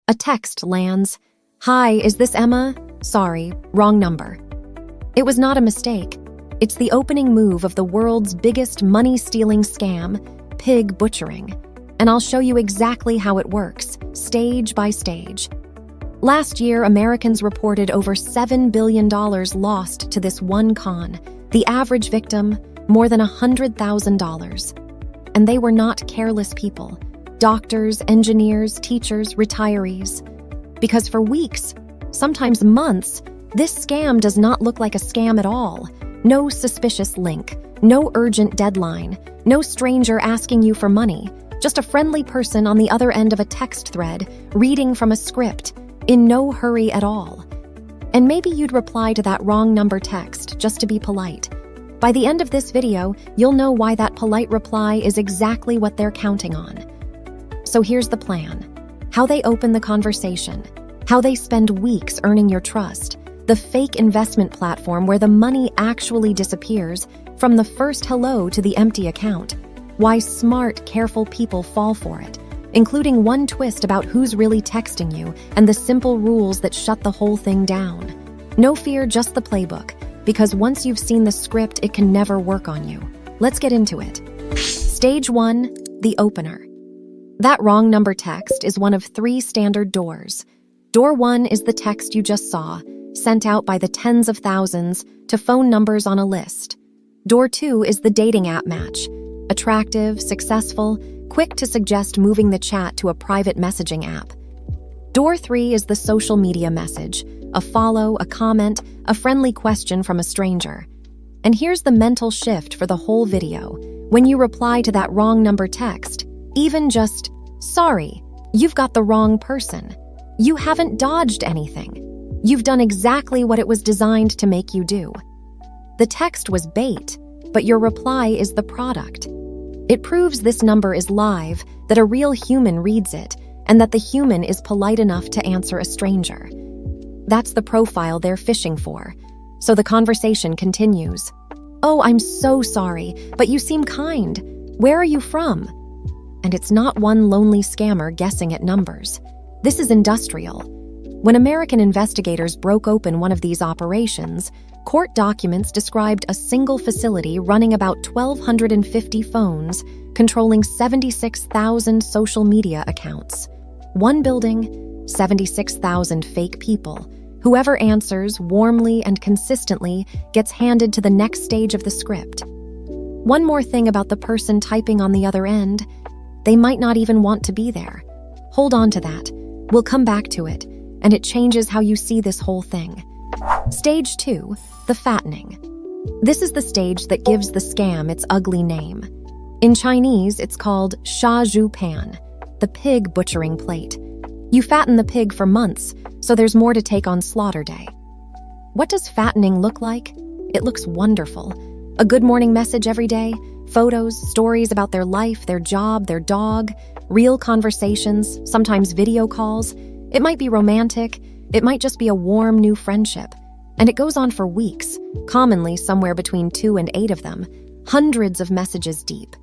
A text lands. "Hi, is this Emma? Sorry, wrong number." It was not a mistake. It's the opening move of the world's biggest money-stealing scam, pig butchering. And I'll show you exactly how it works, stage by stage. Last year, Americans reported over $7 billion lost to this one con. The average victim, more than $100,000. And they were not careless people. Doctors, engineers, teachers, retirees. Because for weeks, sometimes months, this scam does not look like a scam at all. No suspicious link, no urgent deadline, no stranger asking you for money, just a friendly person on the other end of a text thread, reading from a script, in no hurry at all. And maybe you'd reply to that wrong number text just to be polite. By the end of this video, you'll know why that polite reply is exactly what they're counting on. So here's the plan. How they open the conversation, how they spend weeks earning your trust, the fake investment platform where the money actually disappears from the first hello to the empty account, why smart, careful people fall for it, including one twist about who's really texting you and the simple rules that shut the whole thing down. No fear, just the playbook, because once you've seen the script, it can never work on you. Let's get into it. Stage 1, the opener. That wrong number text is one of 3 standard doors. Door 1 is the text you just saw, sent out by the tens of thousands to phone numbers on a list. Door 2 is the dating app match. Attractive, successful, quick to suggest moving the chat to a private messaging app. Door 3 is the social media message, a follow, a comment, a friendly question from a stranger. And here's the mental shift for the whole video. When you reply to that wrong number text, even just, "Sorry, you've got the wrong person." You haven't dodged anything. You've done exactly what it was designed to make you do. The text was bait, but your reply is the product. It proves this number is live, that a real human reads it, and that the human is polite enough to answer a stranger. That's the profile they're fishing for. So the conversation continues. "Oh, I'm so sorry, but you seem kind. Where are you from?" And it's not one lonely scammer guessing at numbers. This is industrial. When American investigators broke open one of these operations, court documents described a single facility running about 1,250 phones, controlling 76,000 social media accounts. One building, 76,000 fake people. Whoever answers warmly and consistently gets handed to the next stage of the script. One more thing about the person typing on the other end, they might not even want to be there. Hold on to that. We'll come back to it, and it changes how you see this whole thing. Stage 2, the fattening. This is the stage that gives the scam its ugly name. In Chinese, it's called sha zhu pan, the pig butchering plate. You fatten the pig for months, so there's more to take on slaughter day. What does fattening look like? It looks wonderful. A good morning message every day, photos, stories about their life, their job, their dog, real conversations, sometimes video calls. It might be romantic, it might just be a warm new friendship. And it goes on for weeks, commonly somewhere between 2 and 8 of them, hundreds of messages deep.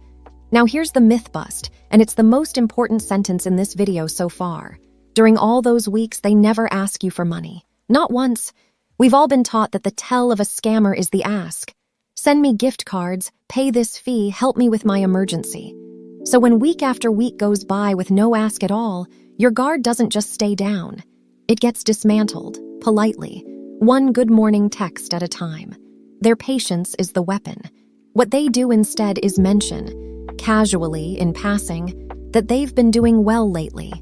Now here's the myth bust, and it's the most important sentence in this video so far. During all those weeks, they never ask you for money. Not once. We've all been taught that the tell of a scammer is the ask. Send me gift cards, pay this fee, help me with my emergency. So when week after week goes by with no ask at all, your guard doesn't just stay down. It gets dismantled, politely, one good morning text at a time. Their patience is the weapon. What they do instead is mention, casually, in passing, that they've been doing well lately.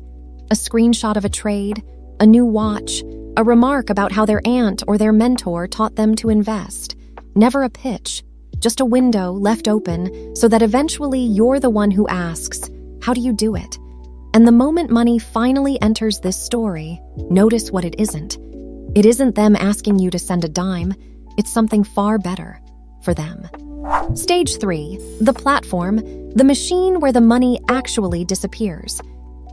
A screenshot of a trade, a new watch, a remark about how their aunt or their mentor taught them to invest. Never a pitch, just a window left open so that eventually you're the one who asks, "How do you do it?" And the moment money finally enters this story, notice what it isn't. It isn't them asking you to send a dime, it's something far better for them. Stage 3, the platform, the machine where the money actually disappears.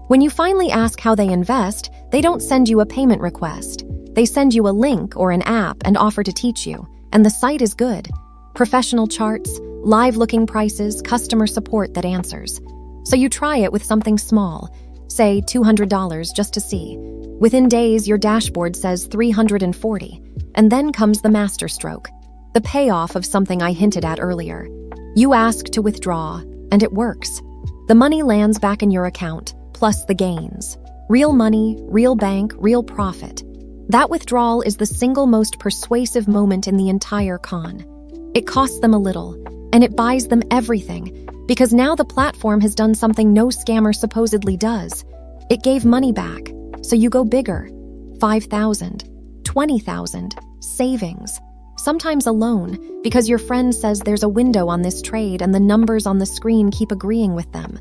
When you finally ask how they invest, they don't send you a payment request. They send you a link or an app and offer to teach you, and the site is good. Professional charts, live-looking prices, customer support that answers. So you try it with something small. say $200 just to see. Within days, your dashboard says $340, and then comes the masterstroke, the payoff of something I hinted at earlier. You ask to withdraw, and it works. The money lands back in your account, plus the gains. Real money, real bank, real profit. That withdrawal is the single most persuasive moment in the entire con. It costs them a little, and it buys them everything, because now the platform has done something no scammer supposedly does. It gave money back, so you go bigger. 5,000, 20,000, savings. Sometimes a loan, because your friend says there's a window on this trade and the numbers on the screen keep agreeing with them.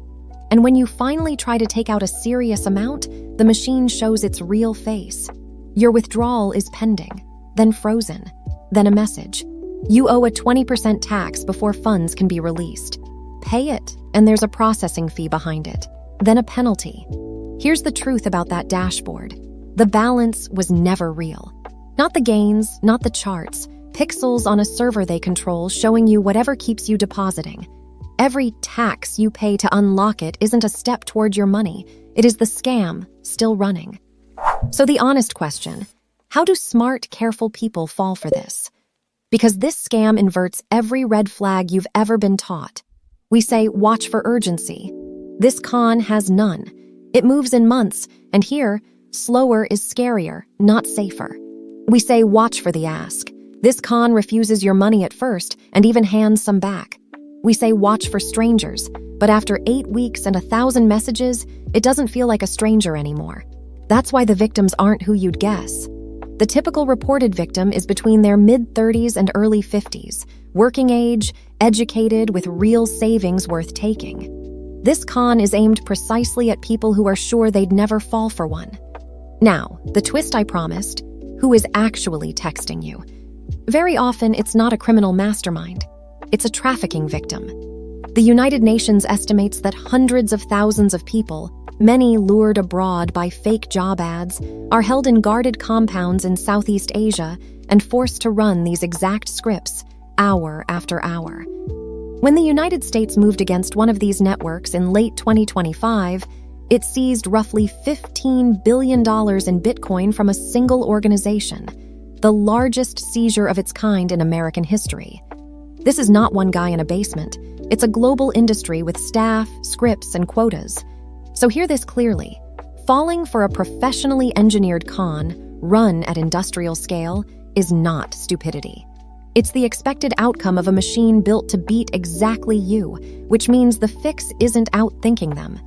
And when you finally try to take out a serious amount, the machine shows its real face. Your withdrawal is pending, then frozen, then a message. You owe a 20% tax before funds can be released. Pay it, and there's a processing fee behind it, then a penalty. Here's the truth about that dashboard. The balance was never real. Not the gains, not the charts, pixels on a server they control showing you whatever keeps you depositing. Every tax you pay to unlock it isn't a step toward your money. It is the scam still running. So the honest question, how do smart, careful people fall for this? Because this scam inverts every red flag you've ever been taught. We say, watch for urgency. This con has none. It moves in months, and here, slower is scarier, not safer. We say, watch for the ask. This con refuses your money at first and even hands some back. We say, watch for strangers, but after 8 weeks and 1,000 messages, it doesn't feel like a stranger anymore. That's why the victims aren't who you'd guess. The typical reported victim is between their mid-30s and early 50s, working age, educated, with real savings worth taking. This con is aimed precisely at people who are sure they'd never fall for one. Now, the twist I promised, who is actually texting you? Very often, it's not a criminal mastermind. It's a trafficking victim. The United Nations estimates that hundreds of thousands of people, many lured abroad by fake job ads, are held in guarded compounds in Southeast Asia and forced to run these exact scripts hour after hour. When the United States moved against one of these networks in late 2025, it seized roughly $15 billion in Bitcoin from a single organization, the largest seizure of its kind in American history. This is not one guy in a basement. It's a global industry with staff, scripts, and quotas. So hear this clearly. Falling for a professionally engineered con run at industrial scale is not stupidity. It's the expected outcome of a machine built to beat exactly you, which means the fix isn't outthinking them.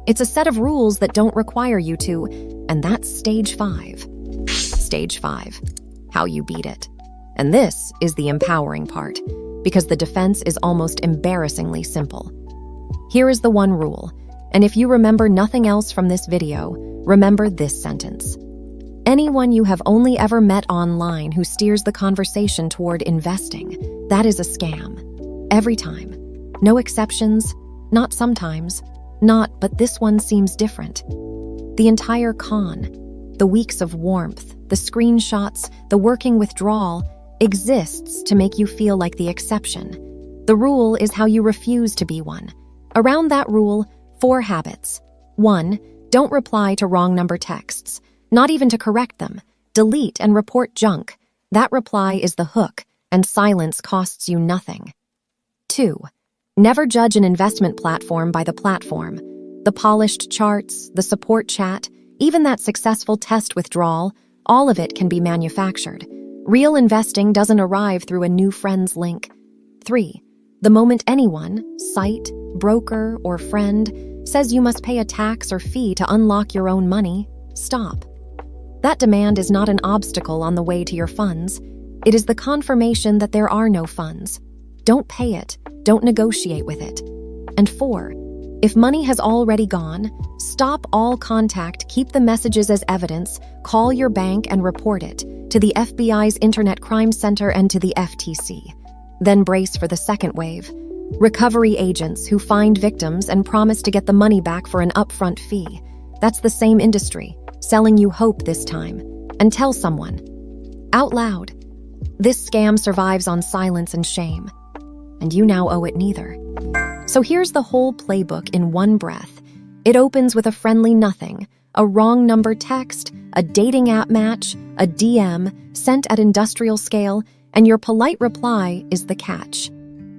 It's a set of rules that don't require you to, and that's stage 5. Stage 5. How you beat it. And this is the empowering part, because the defense is almost embarrassingly simple. Here is the one rule, and if you remember nothing else from this video, remember this sentence. Anyone you have only ever met online who steers the conversation toward investing, that is a scam. Every time. No exceptions, not sometimes, not, but this one seems different. The entire con, the weeks of warmth, the screenshots, the working withdrawal, exists to make you feel like the exception. The rule is how you refuse to be one. Around that rule, 4 habits. 1. Don't reply to wrong number texts. Not even to correct them. Delete and report junk. That reply is the hook, and silence costs you nothing. 2. Never judge an investment platform by the platform. The polished charts, the support chat, even that successful test withdrawal, all of it can be manufactured. Real investing doesn't arrive through a new friend's link. 3. The moment anyone, site, broker, or friend, says you must pay a tax or fee to unlock your own money, stop. That demand is not an obstacle on the way to your funds. It is the confirmation that there are no funds. Don't pay it. Don't negotiate with it. And 4, if money has already gone, stop all contact, keep the messages as evidence, call your bank and report it to the FBI's Internet Crime Center and to the FTC. Then brace for the second wave. Recovery agents who find victims and promise to get the money back for an upfront fee. That's the same industry, selling you hope this time. And tell someone, out loud, this scam survives on silence and shame. And you now owe it neither. So here's the whole playbook in one breath. It opens with a friendly nothing, a wrong number text, a dating app match, a DM sent at industrial scale, and your polite reply is the catch.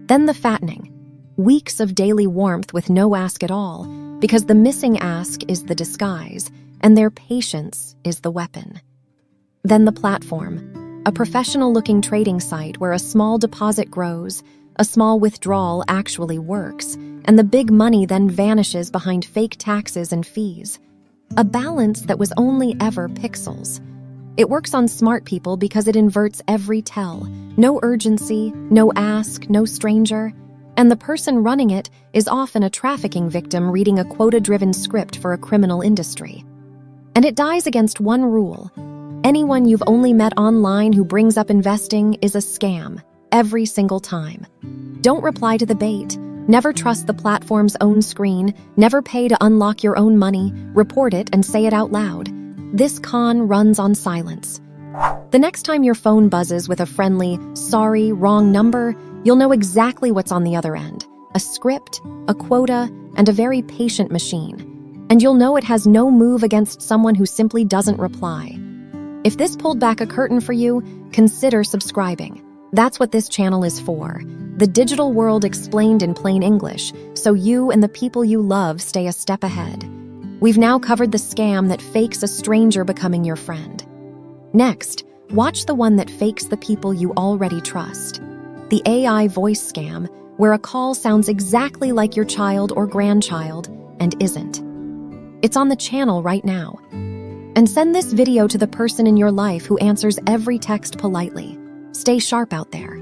Then the fattening. Weeks of daily warmth with no ask at all, because the missing ask is the disguise, and their patience is the weapon. Then the platform, a professional-looking trading site where a small deposit grows, a small withdrawal actually works, and the big money then vanishes behind fake taxes and fees. A balance that was only ever pixels. It works on smart people because it inverts every tell. No urgency, no ask, no stranger. And the person running it is often a trafficking victim reading a quota-driven script for a criminal industry. And it dies against one rule. Anyone you've only met online who brings up investing is a scam, every single time. Don't reply to the bait. Never trust the platform's own screen. Never pay to unlock your own money. Report it and say it out loud. This con runs on silence. The next time your phone buzzes with a friendly, "Sorry, wrong number," you'll know exactly what's on the other end. A script, a quota, and a very patient machine. And you'll know it has no move against someone who simply doesn't reply. If this pulled back a curtain for you, consider subscribing. That's what this channel is for. The digital world explained in plain English, so you and the people you love stay a step ahead. We've now covered the scam that fakes a stranger becoming your friend. Next, watch the one that fakes the people you already trust. The AI voice scam, where a call sounds exactly like your child or grandchild and isn't. It's on the channel right now. And send this video to the person in your life who answers every text politely. Stay sharp out there.